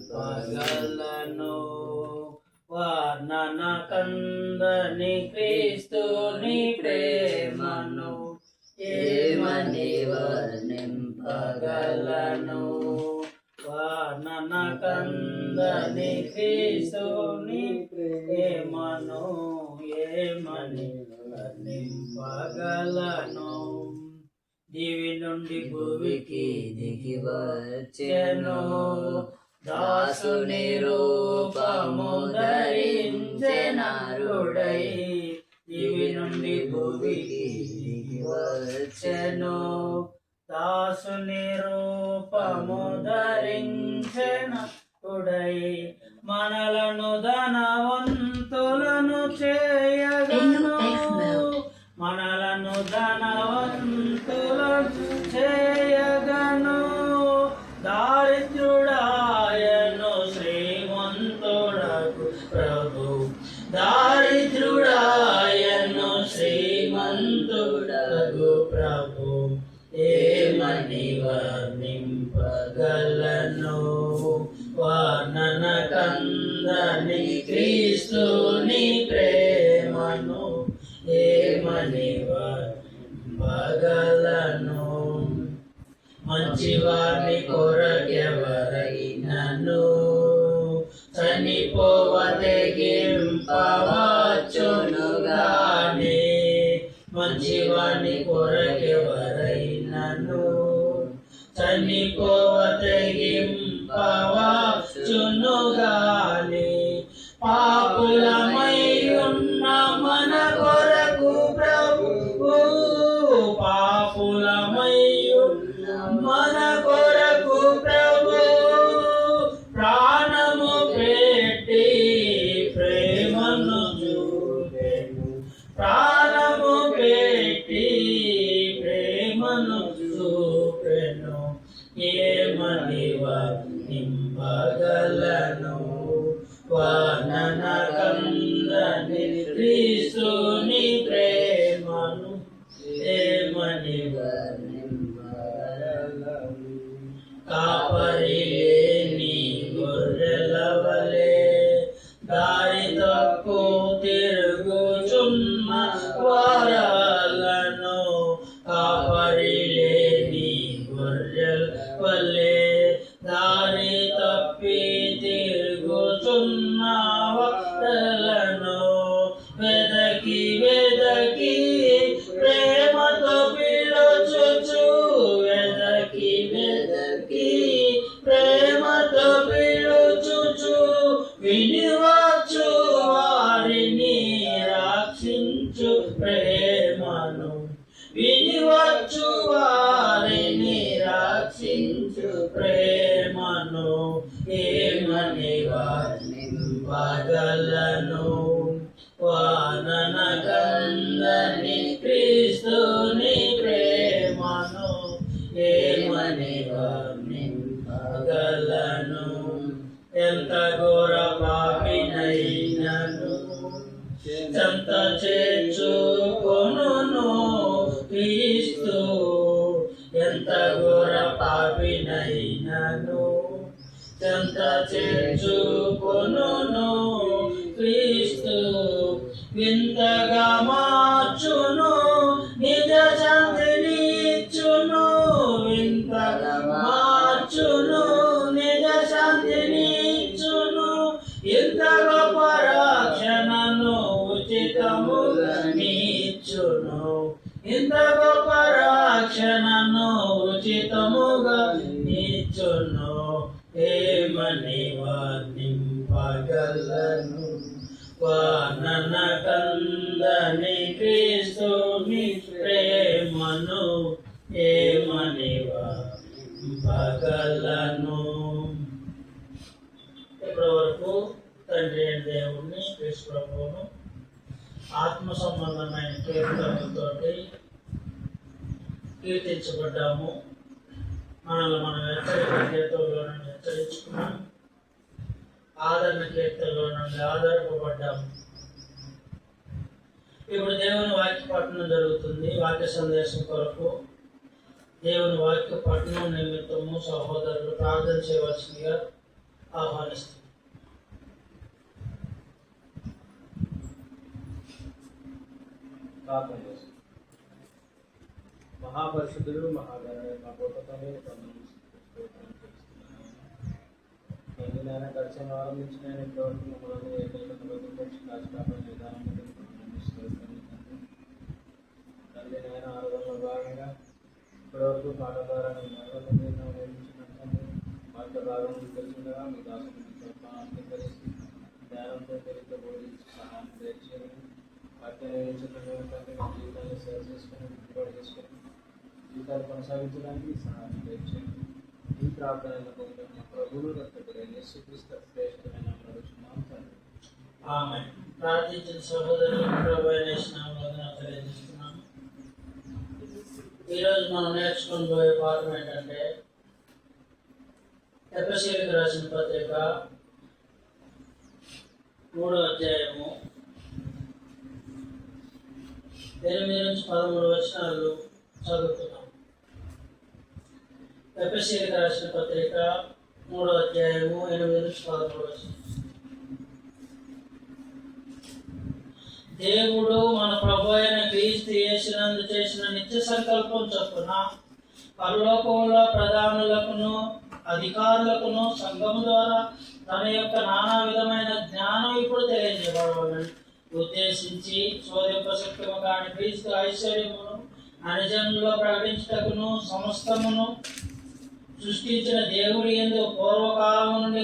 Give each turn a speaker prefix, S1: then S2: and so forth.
S1: నివర్ణింపగలను వర్ణన కందని క్రీస్తుని ప్రేమను ఏమని వర్ణింపగలను వర్ణన కందని క్రీస్తుని ప్రేమను ఏమని వర్ణింపగలను దివి నుండి భూమికి దిగి వచ్చెను దాసుని రూపము ధరించెనరుడై దివి నుండి భూమికి దిగి వచ్చెను దాసుని రూపము ధరించెనరుడై మనలను ధనవంతులను చేయగను మనలను ధనవంతులను చేయగను దారిద్రుడాయను శ్రీమంతుడకు ప్రభు దారిద్రుడాయను శ్రీమంతుడకు ప్రభు ఏమని వర్ణింపగలను వర్ణన కందని క్రీస్తుని ప్రేమను ఏమని వర్ణింపగలను మంచివారిని కొరకెవరైనను చనిపోవ తెగింపవచ్చును గాని మంచివారిని కొరకెవరైనను చనిపోవ తెగింపవచ్చును గాని పాపులమై ఉన్న మన కొరకు ప్రభువు పాపులమై ఉన్న మన కొరకు ప్రభు ప్రాణము పెట్టి ప్రేమను చూపెను ప్రాణము పెట్టి ప్రేమను చూపెను ఏమని వర్ణింపగలను వర్ణన కందని క్రీస్తుని ప్రేమను ఏమని వర్ణింపగలను కాపరి లేని గొర్రెల వలె దారి తప్పు తిరుగుచున్న వారలను కాపరి లేని గొర్రెల వలె దారి తప్పి తిరుగుచున్న వారలను వెదకి వెదకి ప్రేమతో పిలుచుచు వెదకి వెదకి ప్రేమతో పిలుచుచు వినివచ్చు వారిని రక్షించు ప్రేమను వినివచ్చు వారిని రక్షించు ప్రేమను ఏమని వర్ణింపగలను వర్ణన కందని క్రీస్తుని ప్రేమను ఏమని వర్ణింపగలను ఎంత ఘోర పాపినైనను చెంత చేర్చుకొనును క్రీస్తు ఎంత ఘోర పాపినైనను చెంత చేర్చుకొనును క్రీస్తు వింతగా మార్చును నిజ శాంతిని ఇచ్చును వింతగా మార్చును నిజ శాంతిని ఇచ్చును ఇంత గొప్ప రక్షణను ఉచితముగా నీచును ఇంత గొప్ప రక్షణను ఉచితముగా నీచును ఏమని వర్ణింపగలను వర్ణన కందని క్రీస్తుని ప్రేమను ఏమని వర్ణింపగలను. ఇప్పటి వరకు తండ్రి అయిన దేవుణ్ణి క్రీస్తు ప్రభువును ఆత్మ సంబంధమైన కీర్తనలతోటి కీర్తించబడ్డాము. మనల్ని మనం హెచ్చరిక కీర్తనలో నుండి హెచ్చరించుకున్నాం, ఆదరణ కీర్తనలో నుండి ఆధారపడ్డాము. ఇప్పుడు దేవుని వాక్య పఠనం జరుగుతుంది. వాక్య సందేశం కొరకు దేవుని వాక్య పఠనం నిమిత్తము సహోదరులు ప్రార్థన చేయవలసిందిగా ఆహ్వానిస్తుంది.
S2: ప్రార్థన చేస్తాం. మహాపరిశుద్ధుడు మహాగణుడు గొప్పతను ఎన్నినైనా గడిచిన వారం నుంచి నేను ఇప్పటివరకు మమ్మల్ని ఏకైకపరిచి కాచికాపని విధానం తల్లి నేను ఆరోగ్యంలో భాగంగా ఇప్పటివరకు పాట ద్వారా నేర్పించినట్టు వాటి భాగం తెలిసిండగా మీ దాసుని అంగీకరిస్తూ ధ్యానంతో తెలియక బోధించి సహాయం దయచేయండి. వాటిని నేర్చుకునే మా జీవితాన్ని సేవ చేసుకుని దిద్దుబాటు చేసుకుని జీవితాలు కొనసాగించడానికి సహాయం దయచేయండి. ఈ ప్రార్థనలకు మా ప్రభువులు రక్తపడే యేసుక్రీస్తు శ్రేష్టమైన నడుచున్నాం తండ్రి.
S1: ఆమేన్. ప్రార్థించిన సహోదరులు ప్రభు అయిన యేసు నామమున తెలియజేస్తున్నాను. ఈరోజు మనం నేర్చుకోబోయే పాఠం ఏంటంటే ఎఫెసీయులకు రాసిన పత్రిక 3వ అధ్యాయము 8 నుంచి 13 వచనాలు చదువుతున్నాం. ఎఫెసీయులకు రాసిన పత్రిక 3వ అధ్యాయము 8 నుంచి 13 వచనాలు. దేవుడు మన ప్రభు అయిన క్రీస్తు యేసునందు చేసిన నిత్య సంకల్పం చొప్పున పరలోకంలో ప్రధానులకును అధికారులకును సంఘము ద్వారా తన యొక్క నానా విధమైన జ్ఞానం ఇప్పుడు తెలియజేయబడవాలని ఉద్దేశించి శోధింపశక్యము కాని క్రీస్తు ఐశ్వర్యమును అన్యజనులలో ప్రకటించుటకును సమస్తమును సృష్టించిన దేవుడి యందు పూర్వకాలము నుండి